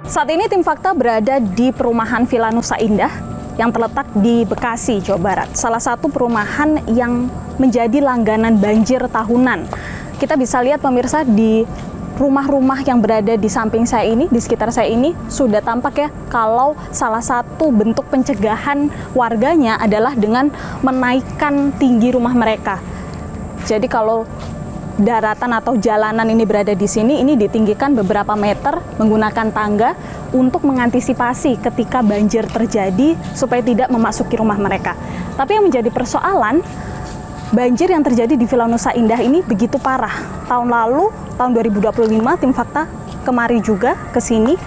Saat ini tim Fakta berada di perumahan Villa Nusa Indah yang terletak di Bekasi, Jawa Barat. Salah satu perumahan yang menjadi langganan banjir tahunan. Kita bisa lihat pemirsa di rumah-rumah yang berada di samping saya ini, di sekitar saya ini, sudah tampak ya kalau salah satu bentuk pencegahan warganya adalah dengan menaikkan tinggi rumah mereka. Jadi kalau daratan atau jalanan ini berada di sini, ini ditinggikan beberapa meter menggunakan tangga untuk mengantisipasi ketika banjir terjadi supaya tidak memasuki rumah mereka. Tapi yang menjadi persoalan, banjir yang terjadi di Villa Nusa Indah ini begitu parah. Tahun lalu, tahun 2025, tim Fakta kemari juga ke sini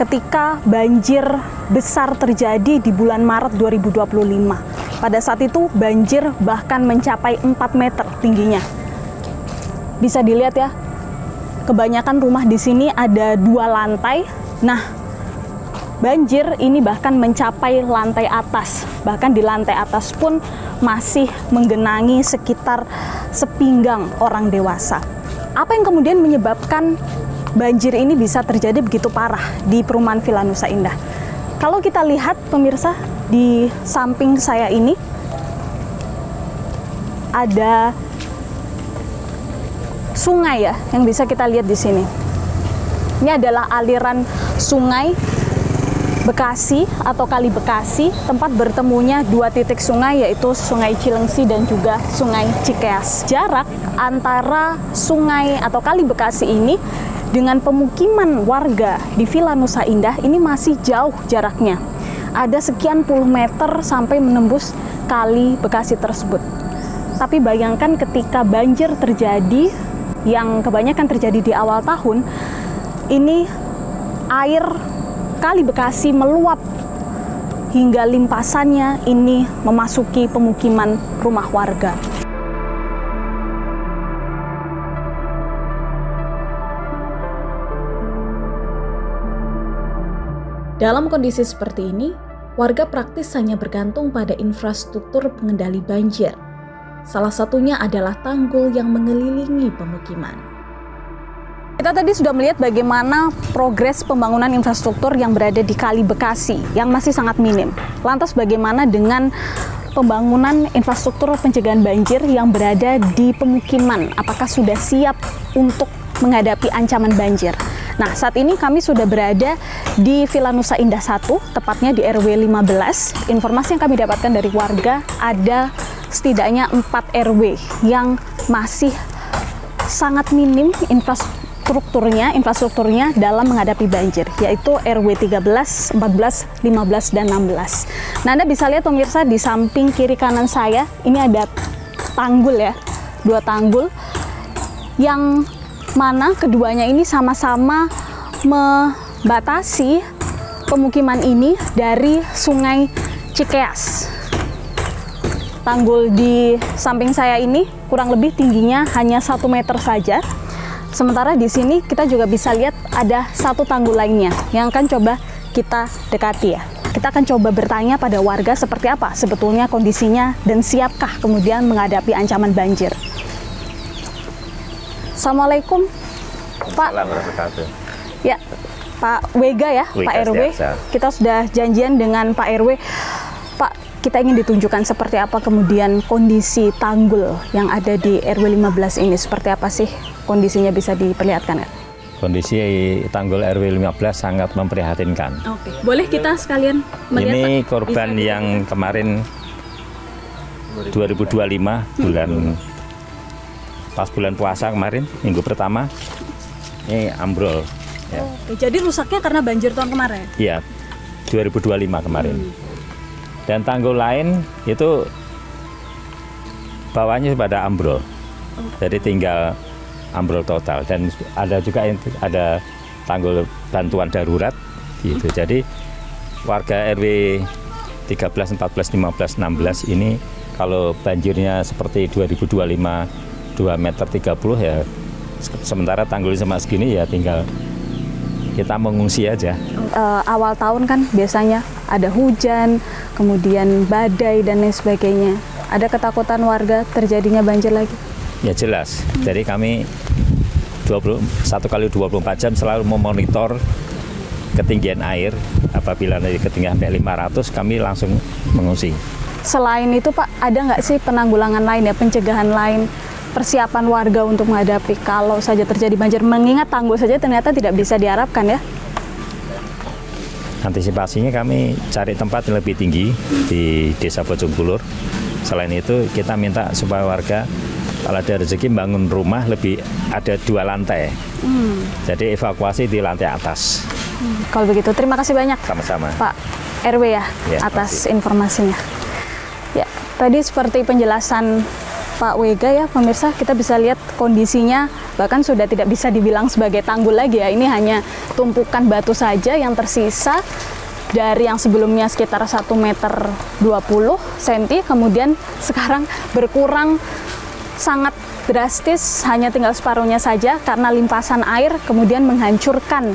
ketika banjir besar terjadi di bulan Maret 2025. Pada saat itu banjir bahkan mencapai 4 meter tingginya. Bisa dilihat ya, kebanyakan rumah di sini ada 2 lantai. Nah, banjir ini bahkan mencapai lantai atas. Bahkan di lantai atas pun masih menggenangi sekitar sepinggang orang dewasa. Apa yang kemudian menyebabkan banjir ini bisa terjadi begitu parah di perumahan Villa Nusa Indah? Kalau kita lihat pemirsa, di samping saya ini ada sungai ya yang bisa kita lihat di sini. Ini adalah aliran sungai Bekasi atau Kali Bekasi, tempat bertemunya 2 titik sungai, yaitu Sungai Cilengsi dan juga Sungai Cikeas. Jarak antara sungai atau Kali Bekasi ini dengan pemukiman warga di Villa Nusa Indah ini masih jauh jaraknya. Ada sekian puluh meter sampai menembus Kali Bekasi tersebut. Tapi bayangkan ketika banjir terjadi, yang kebanyakan terjadi di awal tahun, ini air Kali Bekasi meluap hingga limpasannya ini memasuki pemukiman rumah warga. Dalam kondisi seperti ini, warga praktis hanya bergantung pada infrastruktur pengendali banjir. Salah satunya adalah tanggul yang mengelilingi pemukiman. Kita tadi sudah melihat bagaimana progres pembangunan infrastruktur yang berada di Kali Bekasi yang masih sangat minim. Lantas bagaimana dengan pembangunan infrastruktur pencegahan banjir yang berada di pemukiman? Apakah sudah siap untuk menghadapi ancaman banjir? Nah, saat ini kami sudah berada di Villa Nusa Indah 1, tepatnya di RW 15. Informasi yang kami dapatkan dari warga, ada setidaknya 4 RW yang masih sangat minim infrastrukturnya dalam menghadapi banjir, yaitu RW 13, 14, 15, dan 16. Nah, Anda bisa lihat pemirsa di samping kiri kanan saya, ini ada tanggul ya, 2 tanggul, yang mana keduanya ini sama-sama membatasi pemukiman ini dari Sungai Cikeas. Tanggul di samping saya ini kurang lebih tingginya hanya 1 meter saja. Sementara di sini kita juga bisa lihat ada 1 tanggul lainnya yang akan coba kita dekati ya. Kita akan coba bertanya pada warga seperti apa sebetulnya kondisinya dan siapkah kemudian menghadapi ancaman banjir. Assalamualaikum, Pak. Ya, Pak Wega ya, Pak RW. Kita sudah janjian dengan Pak RW. Pak, kita ingin ditunjukkan seperti apa kemudian kondisi tanggul yang ada di RW 15 ini. Seperti apa sih kondisinya, bisa diperlihatkan ya? Kondisi tanggul RW 15 sangat memprihatinkan. Oke, boleh kita sekalian melihat, ini Pak? korban bisa yang kemarin 2025 pas bulan puasa kemarin, minggu pertama, ini ambrol. Ya. Oke, jadi rusaknya karena banjir tahun kemarin? Iya, 2025 kemarin. Dan tanggul lain itu bawahnya pada ambrol, jadi tinggal ambrol total. Dan ada juga ada tanggul bantuan darurat gitu. Jadi warga RW 13, 14, 15, 16 ini kalau banjirnya seperti 2025 2 meter 30 ya, sementara tanggul sama segini ya tinggal kita mengungsi aja. Awal tahun kan biasanya ada hujan, kemudian badai dan lain sebagainya. Ada ketakutan warga terjadinya banjir lagi? Ya jelas. Jadi kami 1 kali 24 jam selalu memonitor ketinggian air. Apabila dari ketinggian sampai 500, kami langsung mengungsi. Selain itu Pak, ada nggak sih penanggulangan lain ya, pencegahan lain, persiapan warga untuk menghadapi kalau saja terjadi banjir? Mengingat tanggul saja ternyata tidak bisa diharapkan ya. Antisipasinya kami cari tempat yang lebih tinggi di Desa Bojongkulur. Selain itu kita minta supaya warga kalau ada rezeki bangun rumah lebih ada 2 lantai. Jadi evakuasi di lantai atas. Kalau begitu terima kasih banyak Sama-sama. Pak RW ya, Ya, atas informasinya. Ya, tadi seperti penjelasan Pak Wega ya, pemirsa, kita bisa lihat kondisinya bahkan sudah tidak bisa dibilang sebagai tanggul lagi ya. Ini hanya tumpukan batu saja yang tersisa dari yang sebelumnya sekitar 1,20 meter cm, kemudian sekarang berkurang sangat drastis, hanya tinggal separuhnya saja karena limpasan air kemudian menghancurkan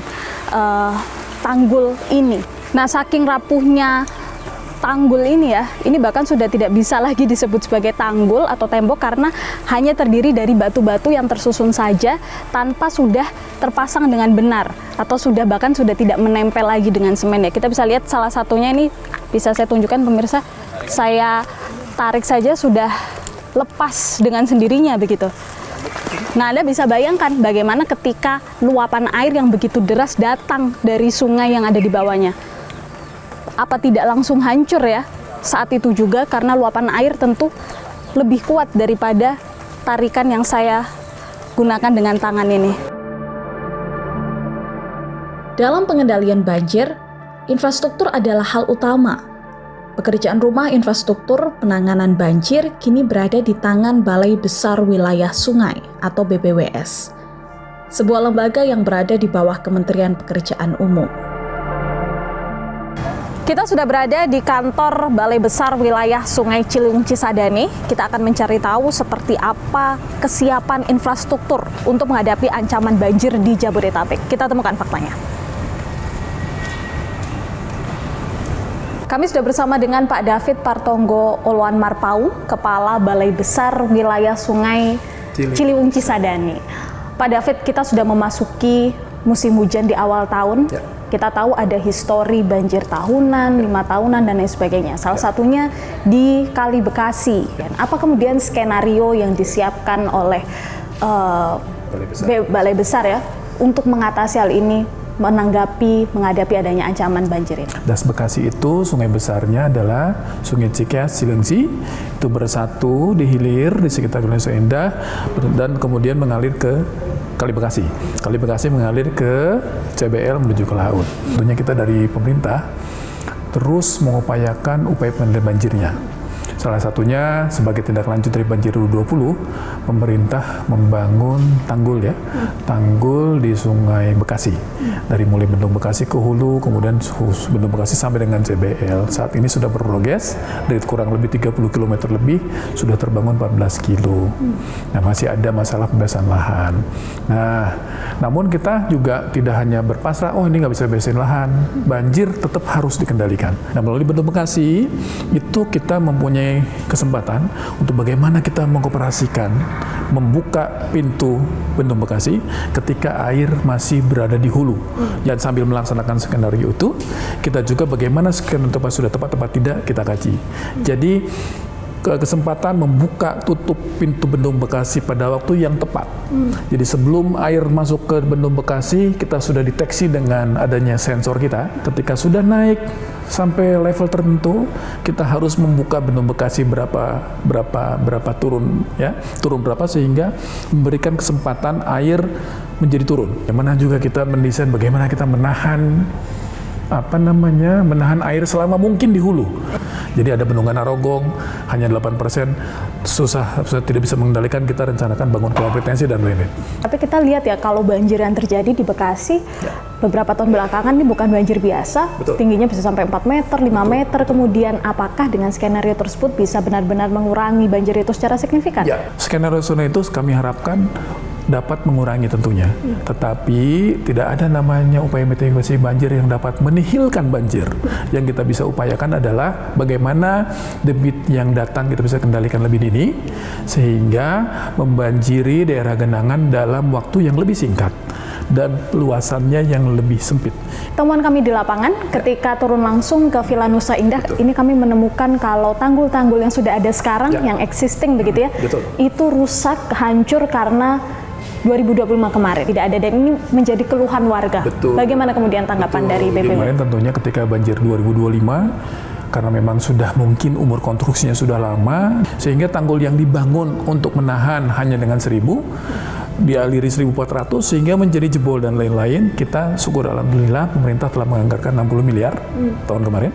tanggul ini. Nah, saking rapuhnya tanggul ini ya, ini bahkan sudah tidak bisa lagi disebut sebagai tanggul atau tembok karena hanya terdiri dari batu-batu yang tersusun saja tanpa sudah terpasang dengan benar atau sudah bahkan sudah tidak menempel lagi dengan semen ya. Kita bisa lihat salah satunya ini, bisa saya tunjukkan pemirsa, saya tarik saja sudah lepas dengan sendirinya begitu. Nah, Anda bisa bayangkan bagaimana ketika luapan air yang begitu deras datang dari sungai yang ada di bawahnya. Apa tidak langsung hancur ya saat itu juga, karena luapan air tentu lebih kuat daripada tarikan yang saya gunakan dengan tangan ini. Dalam pengendalian banjir, infrastruktur adalah hal utama. Pekerjaan rumah infrastruktur penanganan banjir kini berada di tangan Balai Besar Wilayah Sungai atau BBWS, sebuah lembaga yang berada di bawah Kementerian Pekerjaan Umum. Kita sudah berada di kantor Balai Besar Wilayah Sungai Ciliwung Cisadane. Kita akan mencari tahu seperti apa kesiapan infrastruktur untuk menghadapi ancaman banjir di Jabodetabek. Kita temukan faktanya. Kami sudah bersama dengan Pak David Partonggo Oloan Marpau, Kepala Balai Besar Wilayah Sungai Ciliwung Cisadane. Pak David, kita sudah memasuki musim hujan di awal tahun. Ya. Kita tahu ada histori banjir tahunan, 5 tahunan, dan lain sebagainya. Salah satunya di Kali Bekasi. Dan apa kemudian skenario yang disiapkan oleh Balai Besar ya untuk mengatasi hal ini, menghadapi adanya ancaman banjir ini? Das Bekasi itu sungai besarnya adalah Sungai Cikeas Cilengsi, itu bersatu di hilir di sekitar wilayah Indah dan kemudian mengalir ke Kali Bekasi. Kali Bekasi mengalir ke CBL menuju ke laut. Tentunya kita dari pemerintah terus mengupayakan upaya pengendalian banjirnya. Salah satunya sebagai tindak lanjut dari banjir 2020, pemerintah membangun tanggul ya, tanggul di Sungai Bekasi. Dari mulai Bendung Bekasi ke hulu, kemudian Bendung Bekasi sampai dengan CBL. Saat ini sudah berprogres dari kurang lebih 30 km lebih, sudah terbangun 14 kilo. Nah, masih ada masalah pembebasan lahan. Nah, namun kita juga tidak hanya berpasrah, oh ini nggak bisa bebasin lahan, banjir tetap harus dikendalikan. Nah, melalui Bendung Bekasi itu kita mempunyai kesempatan untuk bagaimana kita mengoperasikan, membuka pintu Bendung Bekasi ketika air masih berada di hulu. Dan sambil melaksanakan skenario itu, kita juga bagaimana skenario tempat sudah tepat tidak kita kaji. Jadi kesempatan membuka tutup pintu Bendung Bekasi pada waktu yang tepat. Jadi sebelum air masuk ke Bendung Bekasi, kita sudah deteksi dengan adanya sensor kita. Ketika sudah naik sampai level tertentu, kita harus membuka Bendung Bekasi berapa turun ya, turun berapa sehingga memberikan kesempatan air menjadi turun. Bagaimana juga kita mendesain bagaimana kita menahan air selama mungkin di hulu. Jadi ada bendungan Narogong hanya 8%, susah tidak bisa mengendalikan, kita rencanakan bangun kompetensi dan lain-lain. Tapi kita lihat ya, kalau banjir yang terjadi di Bekasi beberapa tahun belakangan ini bukan banjir biasa. Betul. Tingginya bisa sampai 4 meter, 5 meter. Kemudian apakah dengan skenario tersebut bisa benar-benar mengurangi banjir itu secara signifikan? Ya, skenario itu kami harapkan dapat mengurangi tentunya, tetapi tidak ada namanya upaya mitigasi banjir yang dapat menihilkan banjir. Yang kita bisa upayakan adalah bagaimana debit yang datang kita bisa kendalikan lebih dini, sehingga membanjiri daerah genangan dalam waktu yang lebih singkat. dan luasannya yang lebih sempit. Temuan kami di lapangan ketika turun langsung ke Villa Nusa Indah, ini kami menemukan kalau tanggul-tanggul yang sudah ada sekarang, yang existing begitu ya, itu rusak, hancur karena 2025 kemarin tidak ada, dan ini menjadi keluhan warga. Bagaimana kemudian tanggapan dari BPBD? Kemarin tentunya ketika banjir 2025, karena memang sudah mungkin umur konstruksinya sudah lama, sehingga tanggul yang dibangun untuk menahan hanya dengan 1.000, dialiri 1.400 sehingga menjadi jebol dan lain-lain. Kita syukur alhamdulillah pemerintah telah menganggarkan 60 miliar tahun kemarin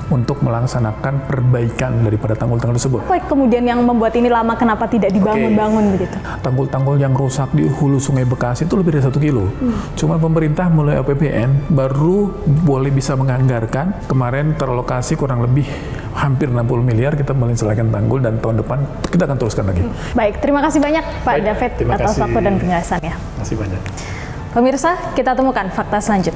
untuk melaksanakan perbaikan daripada tanggul-tanggul tersebut. Apa kemudian yang membuat ini lama, kenapa tidak dibangun-bangun begitu? Tanggul-tanggul yang rusak di hulu Sungai Bekasi itu lebih dari 1 kilo. Cuma pemerintah melalui APBN baru boleh bisa menganggarkan, kemarin teralokasi kurang lebih hampir 60 miliar, kita menyelesaikan tanggul, dan tahun depan kita akan teruskan lagi. Baik, terima kasih banyak Pak David atas waktu dan penjelasannya. Terima kasih banyak. Pemirsa, kita temukan fakta selanjutnya.